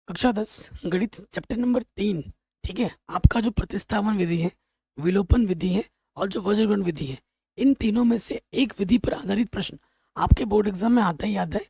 कक्षा 10 गणित chapter number 3। ठीक है, आपका जो प्रतिस्थापन विधि है, विलोपन विधि है और जो वज्रगुण विधि है, इन तीनों में से एक विधि पर आधारित प्रश्न आपके बोर्ड एग्जाम में आता ही आता है।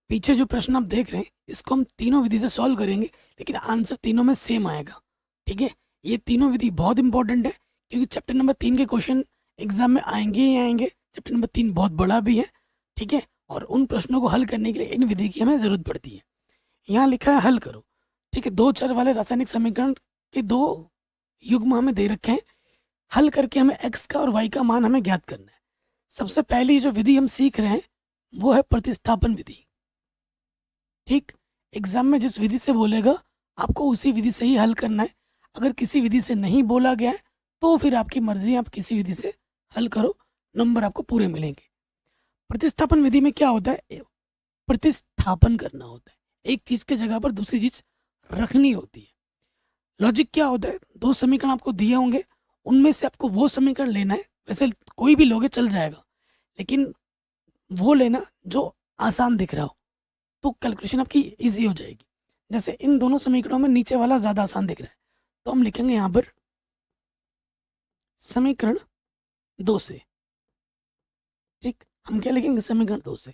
पीछे जो प्रश्न आप देख रहे हैं इसको हम तीनों विधि से सॉल्व करेंगे, लेकिन आंसर तीनों में सेम आएगा। ठीक है, ये तीनों विधि बहुत इंपॉर्टेंट है क्योंकि चैप्टर नंबर 3 के क्वेश्चन एग्जाम में आएंगे ही आएंगे। चैप्टर नंबर 3 बहुत बड़ा भी है। ठीक है, और उन प्रश्नों को हल करने के लिए इन विधि की हमें जरूरत पड़ती है। यहाँ लिखा है हल करो। ठीक है, दो चर वाले रासायनिक समीकरण के दो युग्म हमें दे रखे हैं। हल करके हमें x का और y का मान हमें ज्ञात करना है। सबसे पहली जो विधि हम सीख रहे हैं वो है प्रतिस्थापन विधि। ठीक, एग्जाम में जिस विधि से बोलेगा आपको उसी विधि से ही हल करना है। अगर किसी विधि से नहीं बोला गया है तो फिर आपकी मर्जी, आप किसी विधि से हल करो, नंबर आपको पूरे मिलेंगे। प्रतिस्थापन विधि में क्या होता है? प्रतिस्थापन करना होता है, एक चीज के जगह पर दूसरी चीज रखनी होती है। लॉजिक क्या होता है? दो समीकरण आपको दिए होंगे, उनमें से आपको वो समीकरण लेना है। वैसे कोई भी लोगे चल जाएगा, लेकिन वो लेना जो आसान दिख रहा हो, तो कैलकुलेशन आपकी इजी हो जाएगी। जैसे इन दोनों समीकरणों में नीचे वाला ज़्यादा आसान दिख रहा है, तो हम लिखेंगे यहाँ पर समीकरण 2 से। ठीक, हम क्या लिखेंगे? समीकरण 2 से।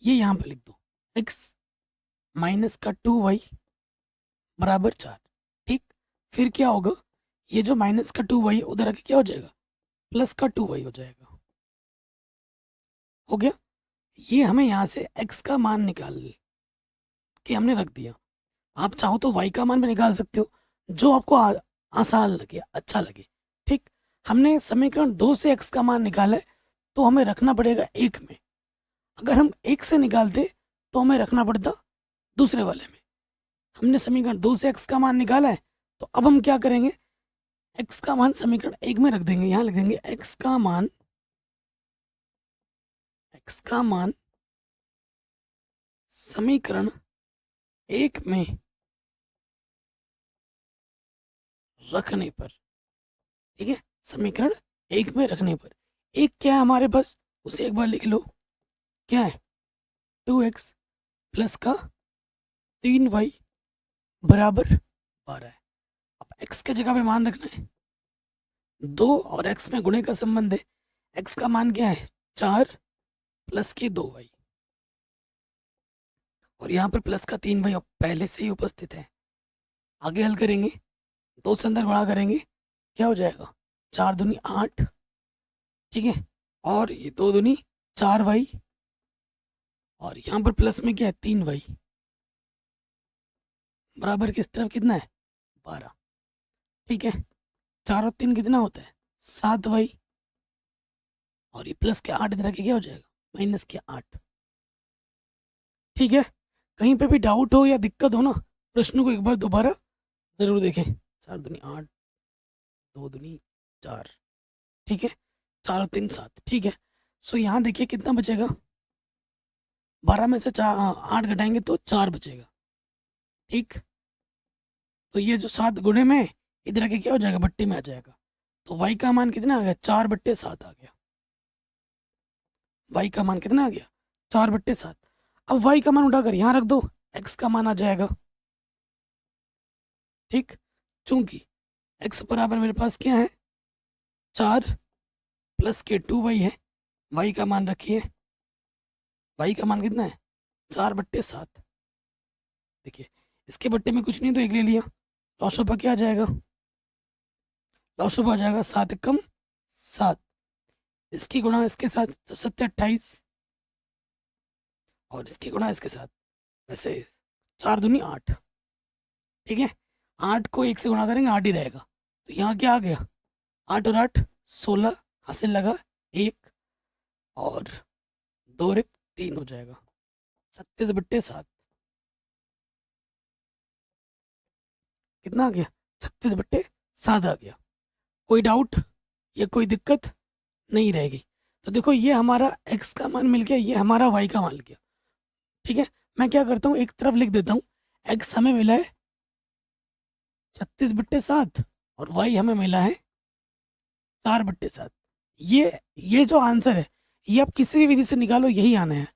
ये यहाँ पर लिख दो, x माइनस का 2y बराबर 4। ठीक, फिर क्या होगा? ये जो माइनस का 2y उधर आके क्या हो जाएगा? प्लस का 2y हो जाएगा। हो गया। ये हमें यहाँ से x का मान निकाल के हमने रख दिया। आप चाहो तो y का मान भी निकाल सकते हो, जो आपको आसान लगे, अच्छा लगे। ठीक, हमने समीकरण 2 से x का मान निकाला है, तो हमें रखना पड़ेगा 1 में। अगर हम 1 से निकालते तो हमें रखना पड़ता दूसरे वाले में। हमने समीकरण 2 से x का मान निकाला है, तो अब हम क्या करेंगे? x का मान समीकरण 1 में रख देंगे। यहाँ लिख देंगे x का मान समीकरण 1 में रखने पर। ठीक है, समीकरण 1 में रखने पर एक क्या है हमारे पास, उसे एक बार लिख लो। क्या है? 2x प्लस का 3y बराबर 12 है। अब x के जगह पे मान रखना है 2 और x में गुणे का संबंध है। x का मान क्या है? 4 प्लस के 2y, और यहाँ पर प्लस का 3y पहले से ही उपस्थित है। आगे हल करेंगे, 2 से अंदर गुणा करेंगे, क्या हो जाएगा? 4 दूनी 8। ठीक है, और ये 2 दूनी 4y, और यहाँ पर प्लस में क्या है? 3y बराबर किस तरफ कितना है? 12। ठीक है, 4 और 3 कितना होता है? 7y, और ये प्लस के 8 इधर के क्या हो जाएगा? माइनस के 8। ठीक है, कहीं पे भी डाउट हो या दिक्कत हो ना, प्रश्न को एक बार दोबारा जरूर देखें। 4 दूनी 8, 2 दूनी 4। ठीक है, 4 और 3 7। ठीक है, सो यहाँ देखिए कितना बचेगा? 12 में से 8 घटाएंगे तो 4 बचेगा। ठीक, तो ये जो 7 गुणे में इधर आके क्या हो जाएगा? बट्टी में आ जाएगा। तो y का मान कितना आ गया? 4/7 आ गया। y का मान कितना आ गया? 4/7। अब y का मान उठाकर यहाँ रख दो, x का मान आ जाएगा। ठीक, चूंकि x बराबर मेरे पास क्या है? 4 प्लस के 2y है। y का मान रखिए, y का मान कितना है? 4/7। देखिए, इसके बट्टे में कुछ नहीं तो एक ले लिया, लॉसअप क्या आ जाएगा? लॉसअप आ जाएगा 7 कम 7। इसकी गुणा इसके साथ तो 7 28, और इसकी गुणा इसके साथ, वैसे 4 दूनी 8। ठीक है, 8 को 1 से गुणा करेंगे 8 ही रहेगा। तो यहाँ क्या आ गया? 8 और 8 16, हासिल लगा 1, और 2 और 1 3 हो जाएगा। 36/7 कितना आ गया? 36/7 आ गया। कोई डाउट या कोई दिक्कत नहीं रहेगी। तो देखो, ये हमारा x का मान मिल गया, ये हमारा y का मान मिल गया। ठीक है, मैं क्या करता हूँ, एक तरफ लिख देता हूँ x हमें मिला है 36/7 और y हमें मिला है 4/7। ये जो आंसर है, ये आप किसी भी विधि से निकालो, यही आना है।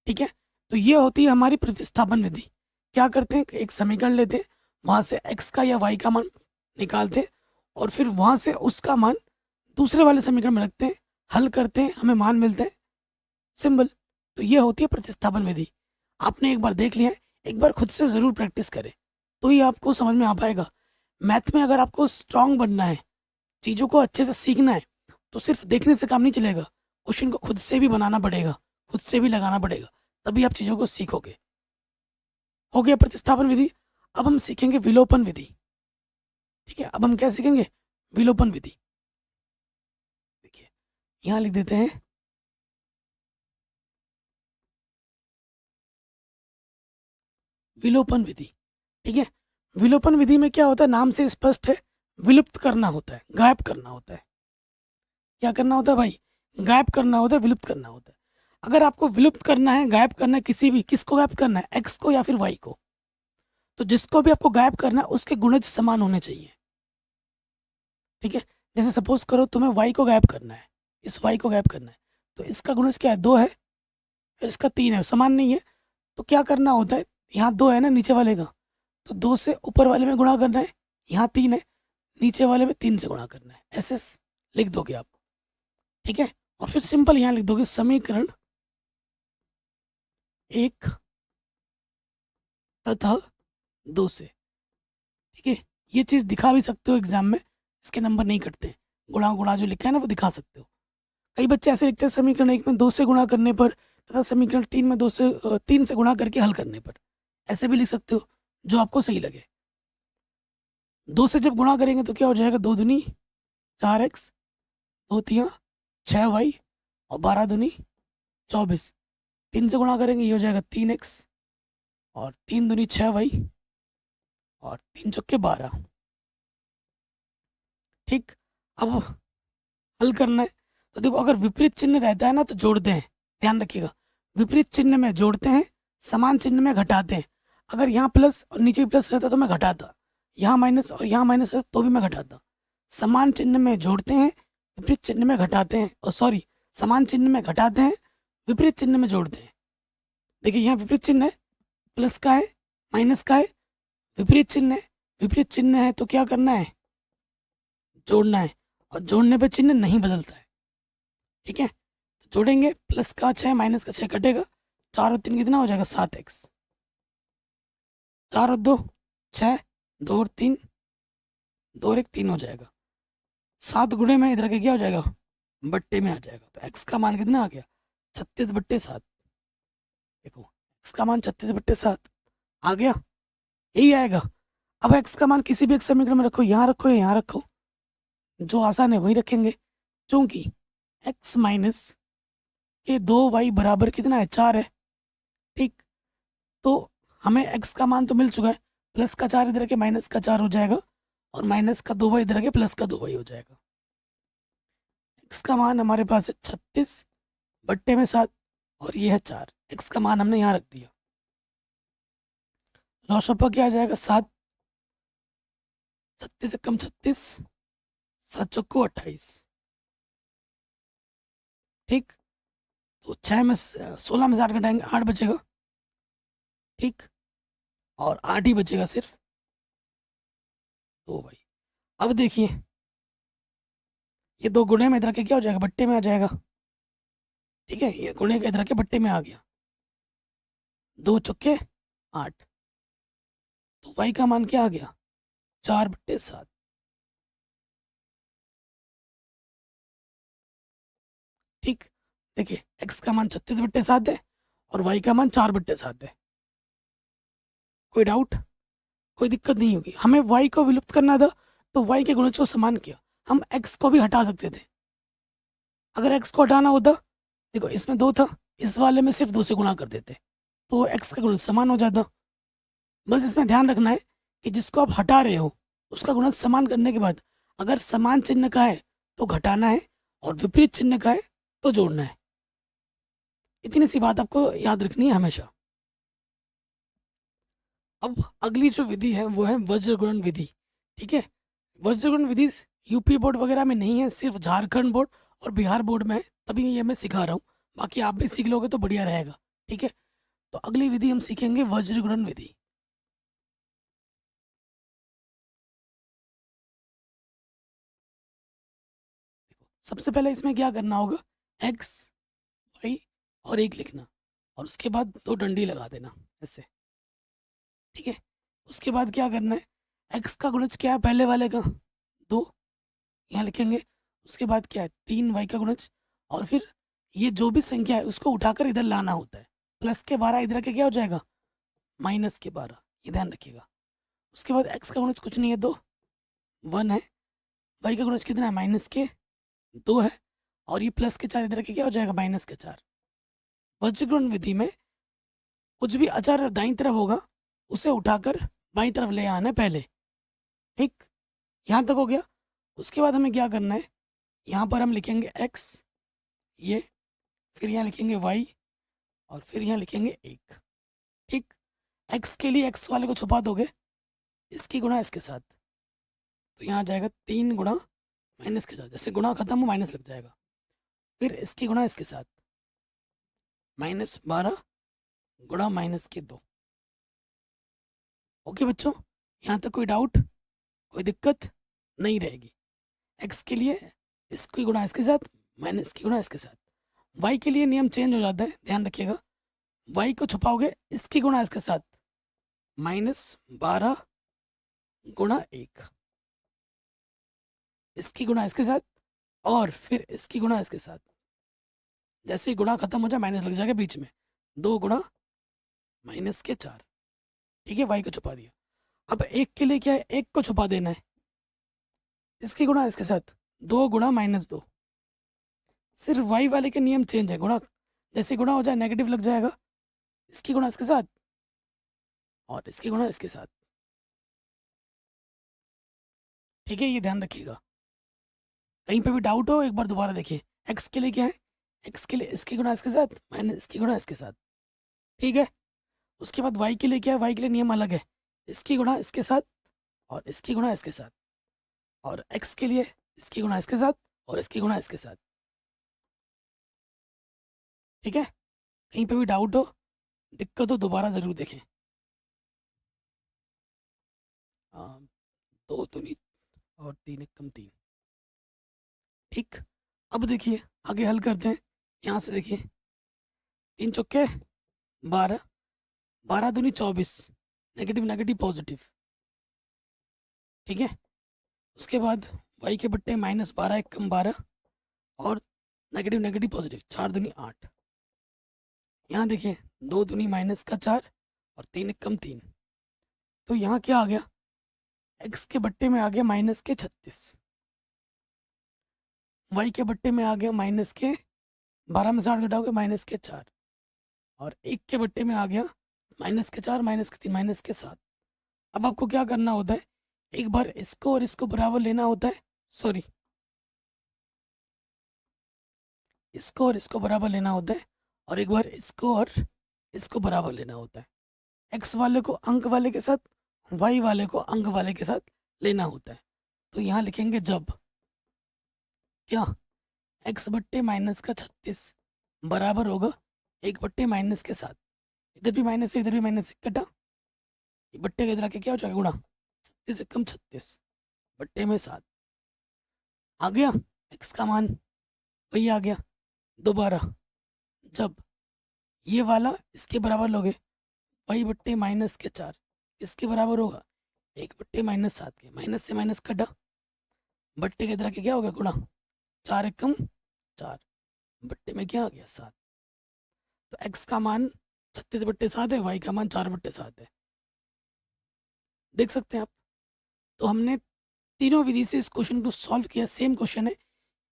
ठीक है, तो ये होती है हमारी प्रतिस्थापन विधि। क्या करते हैं, एक समीकरण लेते हैं, वहाँ से x का या y का मान निकालते हैं और फिर वहाँ से उसका मान दूसरे वाले समीकरण में रखते हैं, हल करते हैं, हमें मान मिलते हैं, सिंपल। तो ये होती है प्रतिस्थापन विधि। आपने एक बार देख लिया है, एक बार खुद से ज़रूर प्रैक्टिस करें तो ही आपको समझ में आ पाएगा। मैथ में अगर आपको स्ट्रांग बनना है, चीज़ों को अच्छे से सीखना है, तो सिर्फ देखने से काम नहीं चलेगा, क्वेश्चन को खुद से भी बनाना पड़ेगा, खुद से भी लगाना पड़ेगा, तभी आप चीज़ों को सीखोगे। हो गया प्रतिस्थापन विधि। अब हम सीखेंगे विलोपन विधि। ठीक है, अब हम क्या सीखेंगे, विलोपन विधि। देखिए यहाँ लिख देते हैं, विलोपन विधि। ठीक है, विलोपन विधि में क्या होता है, नाम से स्पष्ट है, विलुप्त करना होता है, गायब करना होता है। क्या करना होता है भाई, गायब करना होता है, विलुप्त करना होता है। अगर आपको विलुप्त करना है, गायब करना है, किसको गायब करना है, एक्स को या फिर वाई को, तो जिसको भी आपको गायब करना है उसके गुणज समान होने चाहिए। ठीक है, जैसे सपोज करो तुम्हें वाई को गायब करना है, इस वाई को गायब करना है, तो इसका गुणज क्या है, 2 है, फिर इसका 3 है, समान नहीं है। तो क्या करना होता है, यहाँ 2 है ना नीचे वाले का, तो 2 से ऊपर वाले में गुणा करना है, यहाँ 3 है, नीचे वाले में 3 से गुणा करना है, ऐसे लिख दोगे आप। ठीक है, और फिर सिंपल यहाँ लिख दोगे समीकरण 1 तथा 2 से। ठीक है, ये चीज़ दिखा भी सकते हो एग्जाम में, इसके नंबर नहीं कटते, गुणा गुणा जो लिखा है ना वो दिखा सकते हो। कई बच्चे ऐसे लिखते हैं समीकरण 1 में 2 से गुणा करने पर तथा समीकरण 3 में 3 से गुणा करके हल करने पर, ऐसे भी लिख सकते हो, जो आपको सही लगे। 2 से जब गुणा करेंगे तो क्या हो जाएगा, 2 दूनी 4x, 2 तिया 6y और 12 दूनी 24। 3 से गुणा करेंगे ये हो जाएगा 3x और 3 दूनी 6y और 3 चौके 12। ठीक, अब हल करना है। तो देखो अगर विपरीत चिन्ह रहता है ना तो जोड़ते हैं, ध्यान रखिएगा, विपरीत चिन्ह में जोड़ते हैं, समान चिन्ह में घटाते हैं। अगर यहाँ प्लस और नीचे भी प्लस रहता तो मैं घटाता, यहाँ माइनस और यहाँ माइनस रहता तो भी मैं घटाता। समान चिन्ह में जोड़ते हैं, विपरीत चिन्ह में घटाते हैं, और सॉरी, समान चिन्ह में घटाते हैं, विपरीत चिन्ह में जोड़ते हैं। देखिए यहाँ विपरीत चिन्ह है, प्लस का है, माइनस का है, विपरीत चिन्ह है, विपरीत चिन्ह है तो क्या करना है, जोड़ना है, और जोड़ने पे चिन्ह नहीं बदलता है। ठीक है, तो जोड़ेंगे, प्लस का 6 माइनस का 6 कटेगा, 4 और 3 कितना हो जाएगा, 7x, 4 और 2 6, 2 और 3 2 और 1 3 हो जाएगा, 7 गुणे में इधर के क्या हो जाएगा, बट्टे में आ जाएगा। तो x का मान कितना आ गया, 36/7। देखो x का मान 36/7 आ गया, यही आएगा। अब x का मान किसी भी एक समीकरण में रखो, यहाँ रखो या यहाँ रखो, जो आसान है वही रखेंगे, क्योंकि x माइनस के 2y बराबर कितना है, 4 है। ठीक, तो हमें x का मान तो मिल चुका है, प्लस का 4 इधर के माइनस का 4 हो जाएगा, और माइनस का 2y इधर के प्लस का 2y हो जाएगा। x का मान हमारे पास है 36/7 और ये है 4, x का मान हमने यहाँ रख दिया। लॉशोपा क्या आ जाएगा, 7, 36 से कम 36, 7 चौको 28। ठीक, तो 16 में से 8 घटाएंगे, 8 बचेगा। ठीक, और 8 ही बचेगा सिर्फ, तो भाई अब देखिए ये 2 गुणे में इधर के क्या हो जाएगा, बट्टे में आ जाएगा। ठीक है, ये गुणे के इधर के बट्टे में आ गया, 2 चौके 8, तो y का मान क्या आ गया, 4/7। ठीक, देखिए x का मान 36/7 है और y का मान 4/7 है। कोई डाउट, कोई दिक्कत नहीं होगी। हमें y को विलुप्त करना था तो y के गुणज को समान किया, हम x को भी हटा सकते थे। अगर x को हटाना होता, देखो इसमें 2 था, इस वाले में सिर्फ 2 से गुणा कर देते तो x का गुणज समान हो जाता। बस इसमें ध्यान रखना है कि जिसको आप हटा रहे हो उसका गुणज समान करने के बाद अगर समान चिन्ह का है तो घटाना है और विपरीत चिन्ह का है तो जोड़ना है। इतनी सी बात आपको याद रखनी है हमेशा। अब अगली जो विधि है वो है वज्रगुणन विधि। ठीक है, वज्रगुणन विधि यूपी बोर्ड वगैरह में नहीं है, सिर्फ झारखंड बोर्ड और बिहार बोर्ड में है, तभी ये मैं सिखा रहा हूँ। बाकी आप भी सीख लोगे तो बढ़िया रहेगा। ठीक है, तो अगली विधि हम सीखेंगे वज्रगुणन विधि। सबसे पहले इसमें क्या करना होगा, एक्स वाई और एक लिखना, और उसके बाद दो डंडी लगा देना ऐसे, ठीक है। उसके बाद क्या करना है, एक्स का गुणज क्या है पहले वाले का, 2, यहाँ लिखेंगे। उसके बाद क्या है, 3 वाई का गुणज, और फिर ये जो भी संख्या है उसको उठाकर इधर लाना होता है। प्लस के 12 इधर के क्या हो जाएगा, माइनस के 12, ये ध्यान रखिएगा। उसके बाद एक्स का गुणज कुछ नहीं है, 2, 1 है। वाई का गुणज कितना है, माइनस के 2 है, और ये प्लस के 4 इधर के क्या हो जाएगा, माइनस के 4। वज्रगुणन विधि में कुछ भी अचार दाईं तरफ होगा उसे उठाकर बाईं तरफ ले आना है पहले, ठीक। यहाँ तक हो गया। उसके बाद हमें क्या करना है, यहाँ पर हम लिखेंगे एक्स, ये, फिर यहाँ लिखेंगे वाई, और फिर यहाँ लिखेंगे 1, ठीक। एक्स के लिए एक्स वाले को छुपा दोगे, इसकी गुणा इसके साथ, तो यहाँ आ जाएगा 3 गुणा माइनस के साथ, जैसे गुणा खत्म हो माइनस लग जाएगा। फिर इसकी गुणा इसके साथ, -12 गुणा -2। ओके बच्चों, यहाँ तक कोई डाउट, कोई दिक्कत नहीं रहेगी। एक्स के लिए इसकी गुणा इसके साथ, माइनस की गुणा इसके साथ। वाई के लिए नियम चेंज हो जाता है, ध्यान रखिएगा। वाई को छुपाओगे इसकी गुणा इसके साथ, -12 गुणा 1, इसकी गुणा इसके साथ, और फिर इसकी गुणा इसके साथ। जैसे ही गुणा खत्म हो जाए माइनस लग जाएगा बीच में, 2 गुणा -4, ठीक है। वाई को छुपा दिया। अब एक के लिए क्या है, एक को छुपा देना है, इसकी गुणा इसके साथ, 2 गुणा -2। सिर्फ वाई वाले के नियम चेंज है, गुणा जैसे गुणा हो जाए नेगेटिव लग जाएगा, इसकी गुणा इसके साथ और इसकी गुणा इसके साथ, ठीक है। ये ध्यान रखिएगा, कहीं पे भी डाउट हो एक बार दोबारा देखिए। एक्स के लिए क्या है, एक्स के लिए इसकी गुणा इसके साथ माइनस इसकी गुणा इसके साथ, ठीक है। उसके बाद वाई के लिए क्या है, वाई के लिए नियम अलग है, इसकी गुणा इसके साथ और इसकी गुणा इसके साथ, और एक्स के लिए इसकी गुणा इसके साथ और इसकी गुणा इसके साथ, ठीक है। कहीं पे भी डाउट हो, दिक्कत हो, दोबारा ज़रूर देखें। 2 दूनी और 3 एक कम 3, ठीक। अब देखिए आगे हल करते हैं। यहाँ से देखिए, 3 चौके 12, 12 दूनी 24, नेगेटिव नेगेटिव पॉजिटिव, ठीक है। उसके बाद वाई के बट्टे -12 एक कम 12, और नेगेटिव नेगेटिव पॉजिटिव, 4 दूनी 8। यहाँ देखिए 2 दूनी -4 और 3 एक कम 3, तो यहाँ क्या आ गया, एक्स के बट्टे में आ गया -36, वाई के बट्टे में आ गया -12 में से 8 घटाओगे -4, और एक के बट्टे में आ गया -4 -3 -7। अब आपको क्या करना होता है, एक बार इसको और इसको बराबर लेना होता है, सॉरी, इसको और इसको बराबर लेना होता है, और एक बार इसको और इसको बराबर लेना होता है। एक्स वाले को अंक वाले के साथ, वाई वाले को अंक वाले के साथ लेना होता है। तो यहाँ लिखेंगे जब क्या, एक्स बट्टे -36 बराबर होगा 1 बट्टे -7, इधर भी माइनस है इधर भी माइनस है, कटा, ये बट्टे का इधर आके क्या हो जाएगा, गुणा, 36 एक कम 36 बट्टे में 7 आ गया। एक्स का मान वही आ गया। दोबारा जब ये वाला इसके बराबर लोगे, वाई बट्टे -4 इसके बराबर होगा 1 बट्टे -7 के, माइनस से माइनस कटा, बट्टे के इधर आके क्या होगा, गुणा, 4 एक कम 4 बट्टे में क्या आ गया, 7। तो एक्स का मान 36 बट्टे 7 है, वाई का मान 4 बट्टे 7 है, देख सकते हैं आप। तो हमने तीनों विधि से इस क्वेश्चन को सॉल्व किया। सेम क्वेश्चन है,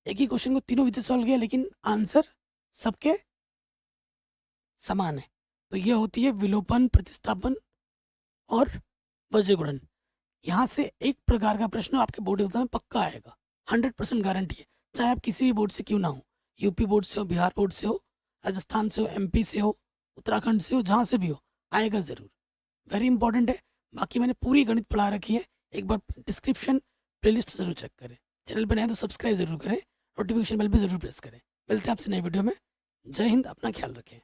एक ही क्वेश्चन को तीनों विधि से सॉल्व किया, लेकिन आंसर सबके समान है। तो ये होती है विलोपन, प्रतिस्थापन और वज्रगुणन। यहाँ से एक प्रकार का प्रश्न आपके बोर्ड एग्जाम में पक्का आएगा, 100% गारंटी है। चाहे आप किसी भी बोर्ड से क्यों ना हो, यूपी बोर्ड से हो, बिहार बोर्ड से हो, राजस्थान से हो, एमपी से हो, उत्तराखंड से हो, जहाँ से भी हो, आएगा ज़रूर। वेरी इंपॉर्टेंट है। बाकी मैंने पूरी गणित पढ़ा रखी है, एक बार डिस्क्रिप्शन प्लेलिस्ट ज़रूर चेक करें। चैनल पर नए तो सब्सक्राइब ज़रूर करें, नोटिफिकेशन बेल भी ज़रूर प्रेस करें। मिलते हैं आपसे नई वीडियो में। जय हिंद, अपना ख्याल रखें।